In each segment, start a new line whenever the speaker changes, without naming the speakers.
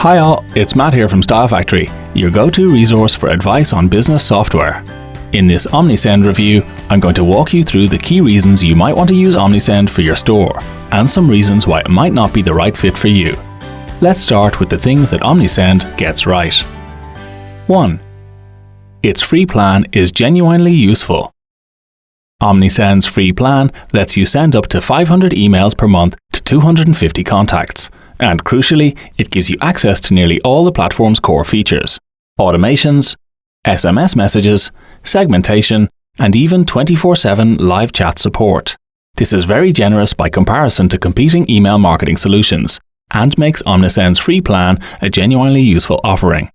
Hi all, it's Matt here from Style Factory, your go-to resource for advice on business software. In this Omnisend review, I'm going to walk you through the key reasons you might want to use Omnisend for your store, and some reasons why it might not be the right fit for you. Let's start with the things that Omnisend gets right. 1. Its free plan is genuinely useful. Omnisend's free plan lets you send up to 500 emails per month to 250 contacts. And crucially, it gives you access to nearly all the platform's core features: automations, SMS messages, segmentation, and even 24/7 live chat support. This is very generous by comparison to competing email marketing solutions, and makes Omnisend's free plan a genuinely useful offering.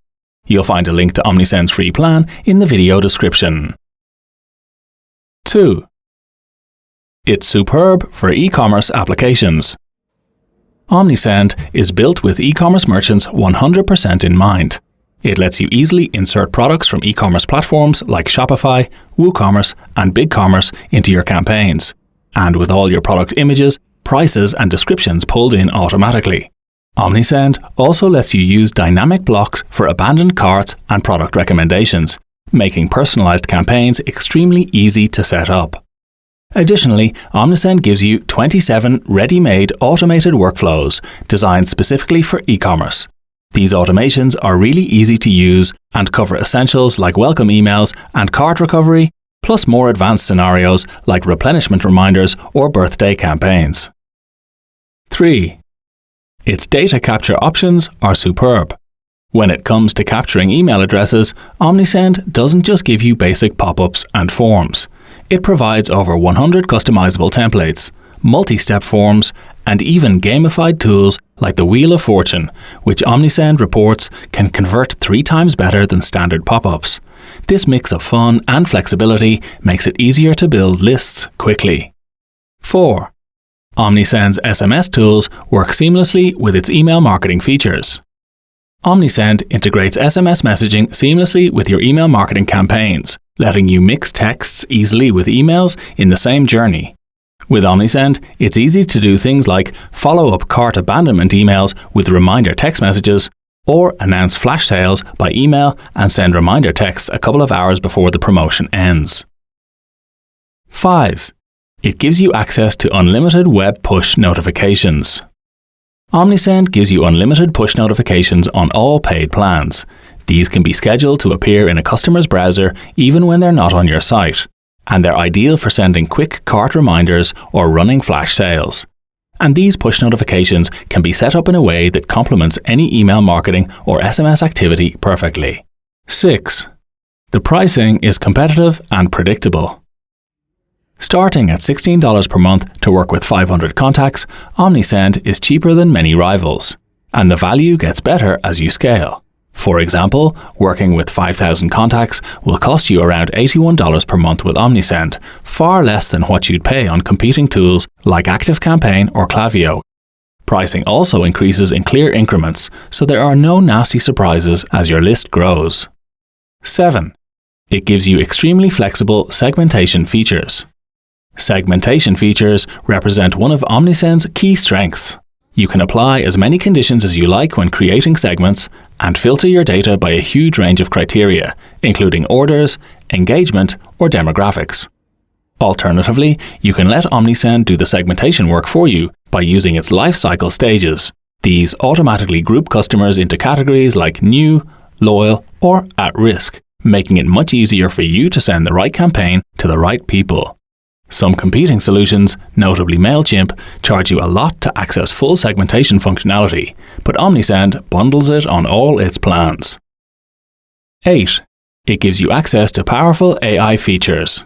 You'll find a link to Omnisend's free plan in the video description. 2. It's superb for e-commerce applications. Omnisend is built with e-commerce merchants 100% in mind. It lets you easily insert products from e-commerce platforms like Shopify, WooCommerce, and BigCommerce into your campaigns, and with all your product images, prices, and descriptions pulled in automatically. Omnisend also lets you use dynamic blocks for abandoned carts and product recommendations, making personalized campaigns extremely easy to set up. Additionally, Omnisend gives you 27 ready-made automated workflows designed specifically for e-commerce. These automations are really easy to use and cover essentials like welcome emails and cart recovery, plus more advanced scenarios like replenishment reminders or birthday campaigns. 3. Its data capture options are superb. When it comes to capturing email addresses, Omnisend doesn't just give you basic pop-ups and forms. It provides over 100 customizable templates, multi-step forms, and even gamified tools like the Wheel of Fortune, which Omnisend reports can convert 3 times better than standard pop-ups. This mix of fun and flexibility makes it easier to build lists quickly. 4. Omnisend's SMS tools work seamlessly with its email marketing features. Omnisend integrates SMS messaging seamlessly with your email marketing campaigns, letting you mix texts easily with emails in the same journey. With Omnisend, it's easy to do things like follow-up cart abandonment emails with reminder text messages, or announce flash sales by email and send reminder texts a couple of hours before the promotion ends. 5. It gives you access to unlimited web push notifications. Omnisend gives you unlimited push notifications on all paid plans. These can be scheduled to appear in a customer's browser even when they're not on your site, and they're ideal for sending quick cart reminders or running flash sales. And these push notifications can be set up in a way that complements any email marketing or SMS activity perfectly. 6. The pricing is competitive and predictable. Starting at $16 per month to work with 500 contacts, Omnisend is cheaper than many rivals, and the value gets better as you scale. For example, working with 5,000 contacts will cost you around $81 per month with Omnisend, far less than what you'd pay on competing tools like ActiveCampaign or Klaviyo. Pricing also increases in clear increments, so there are no nasty surprises as your list grows. 7. It gives you extremely flexible segmentation features. Segmentation features represent one of Omnisend's key strengths. You can apply as many conditions as you like when creating segments and filter your data by a huge range of criteria, including orders, engagement, or demographics. Alternatively, you can let Omnisend do the segmentation work for you by using its lifecycle stages. These automatically group customers into categories like new, loyal, or at risk, making it much easier for you to send the right campaign to the right people. Some competing solutions, notably MailChimp, charge you a lot to access full segmentation functionality, but Omnisend bundles it on all its plans. 8. It gives you access to powerful AI features.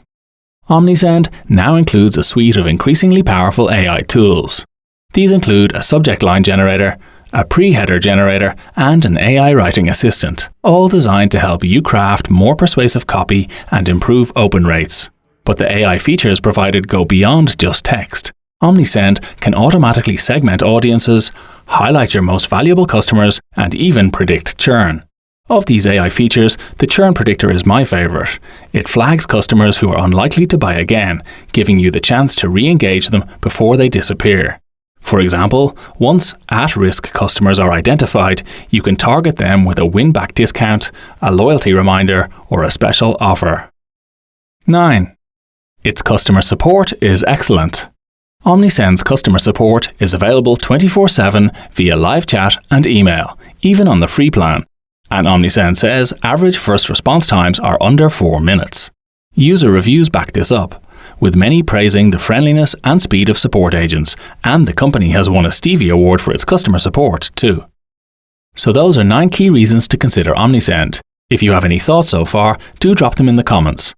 Omnisend now includes a suite of increasingly powerful AI tools. These include a subject line generator, a pre-header generator, and an AI writing assistant, all designed to help you craft more persuasive copy and improve open rates. But the AI features provided go beyond just text. Omnisend can automatically segment audiences, highlight your most valuable customers, and even predict churn. Of these AI features, the churn predictor is my favorite. It flags customers who are unlikely to buy again, giving you the chance to re-engage them before they disappear. For example, once at-risk customers are identified, you can target them with a win-back discount, a loyalty reminder, or a special offer. 9. Its customer support is excellent. Omnisend's customer support is available 24/7 via live chat and email, even on the free plan. And Omnisend says average first response times are under 4 minutes. User reviews back this up, with many praising the friendliness and speed of support agents, and the company has won a Stevie Award for its customer support too. So those are 9 key reasons to consider Omnisend. If you have any thoughts so far, do drop them in the comments.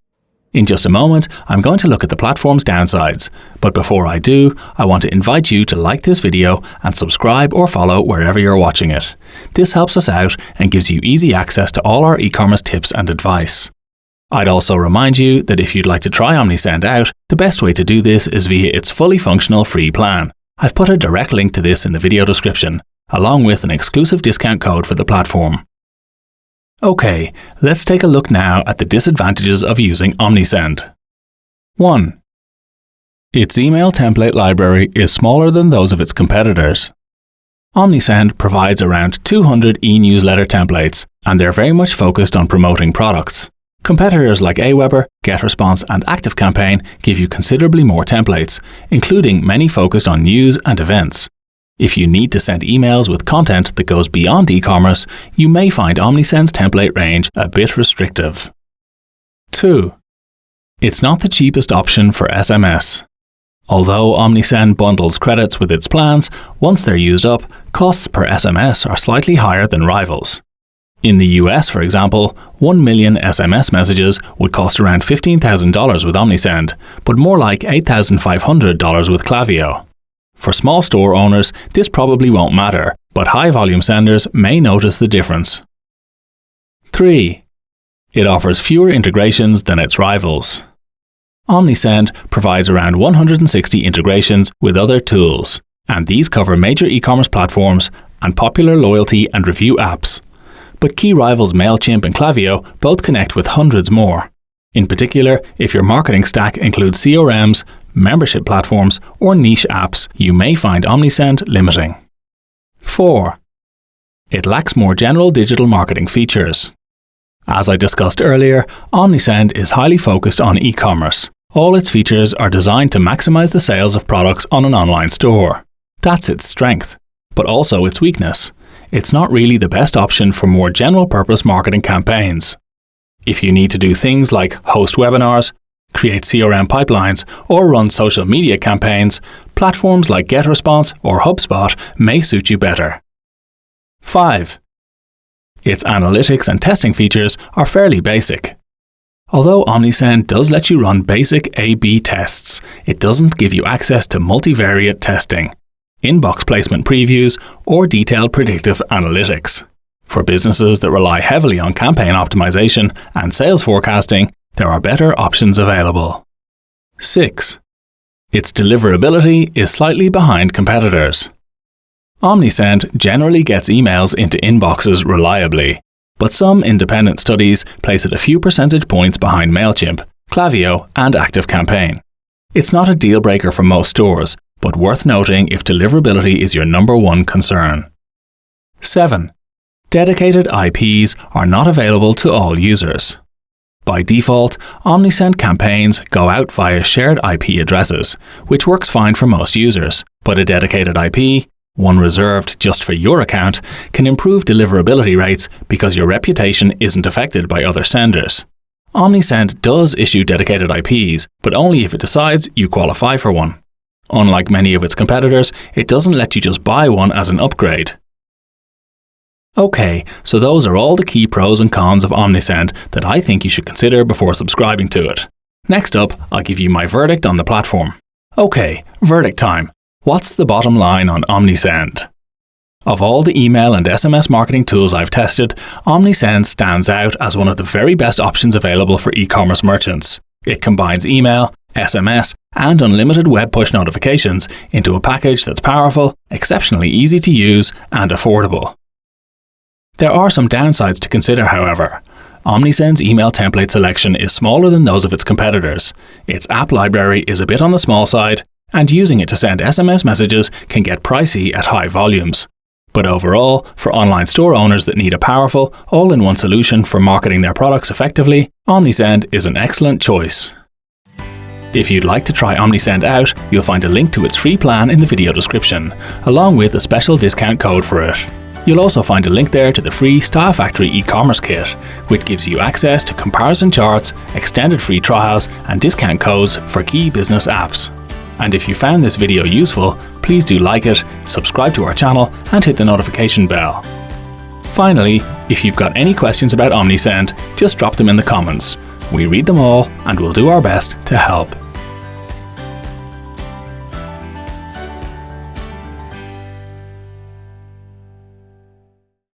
In just a moment, I'm going to look at the platform's downsides, but before I do, I want to invite you to like this video and subscribe or follow wherever you're watching it. This helps us out and gives you easy access to all our e-commerce tips and advice. I'd also remind you that if you'd like to try Omnisend out, the best way to do this is via its fully functional free plan. I've put a direct link to this in the video description, along with an exclusive discount code for the platform. Okay, let's take a look now at the disadvantages of using Omnisend. 1. Its email template library is smaller than those of its competitors. Omnisend provides around 200 e-newsletter templates, and they're very much focused on promoting products. Competitors like Aweber, GetResponse and ActiveCampaign give you considerably more templates, including many focused on news and events. If you need to send emails with content that goes beyond e-commerce, you may find Omnisend's template range a bit restrictive. 2. It's not the cheapest option for SMS. Although Omnisend bundles credits with its plans, once they're used up, costs per SMS are slightly higher than rivals. In the US, for example, 1 million SMS messages would cost around $15,000 with Omnisend, but more like $8,500 with Klaviyo. For small store owners, this probably won't matter, but high-volume senders may notice the difference. 3. It offers fewer integrations than its rivals. Omnisend provides around 160 integrations with other tools, and these cover major e-commerce platforms and popular loyalty and review apps. But key rivals MailChimp and Klaviyo both connect with hundreds more. In particular, if your marketing stack includes CRMs, membership platforms, or niche apps, you may find Omnisend limiting. 4. It lacks more general digital marketing features. As I discussed earlier, Omnisend is highly focused on e-commerce. All its features are designed to maximize the sales of products on an online store. That's its strength, but also its weakness. It's not really the best option for more general-purpose marketing campaigns. If you need to do things like host webinars, create CRM pipelines, or run social media campaigns, platforms like GetResponse or HubSpot may suit you better. 5. Its analytics and testing features are fairly basic. Although Omnisend does let you run basic A/B tests, it doesn't give you access to multivariate testing, inbox placement previews, or detailed predictive analytics. For businesses that rely heavily on campaign optimization and sales forecasting, there are better options available. 6. Its deliverability is slightly behind competitors. Omnisend generally gets emails into inboxes reliably, but some independent studies place it a few percentage points behind MailChimp, Klaviyo, and ActiveCampaign. It's not a deal breaker for most stores, but worth noting if deliverability is your number one concern. 7. Dedicated IPs are not available to all users. By default, Omnisend campaigns go out via shared IP addresses, which works fine for most users, but a dedicated IP, one reserved just for your account, can improve deliverability rates because your reputation isn't affected by other senders. Omnisend does issue dedicated IPs, but only if it decides you qualify for one. Unlike many of its competitors, it doesn't let you just buy one as an upgrade. Okay, so those are all the key pros and cons of Omnisend that I think you should consider before subscribing to it. Next up, I'll give you my verdict on the platform. Okay, verdict time. What's the bottom line on Omnisend? Of all the email and SMS marketing tools I've tested, Omnisend stands out as one of the very best options available for e-commerce merchants. It combines email, SMS, and unlimited web push notifications into a package that's powerful, exceptionally easy to use, and affordable. There are some downsides to consider, however. Omnisend's email template selection is smaller than those of its competitors. Its app library is a bit on the small side, and using it to send SMS messages can get pricey at high volumes. But overall, for online store owners that need a powerful, all-in-one solution for marketing their products effectively, Omnisend is an excellent choice. If you'd like to try Omnisend out, you'll find a link to its free plan in the video description, along with a special discount code for it. You'll also find a link there to the free Style Factory e-commerce kit, which gives you access to comparison charts, extended free trials, and discount codes for key business apps. And if you found this video useful, please do like it, subscribe to our channel, and hit the notification bell. Finally, if you've got any questions about Omnisend, just drop them in the comments. We read them all and we'll do our best to help.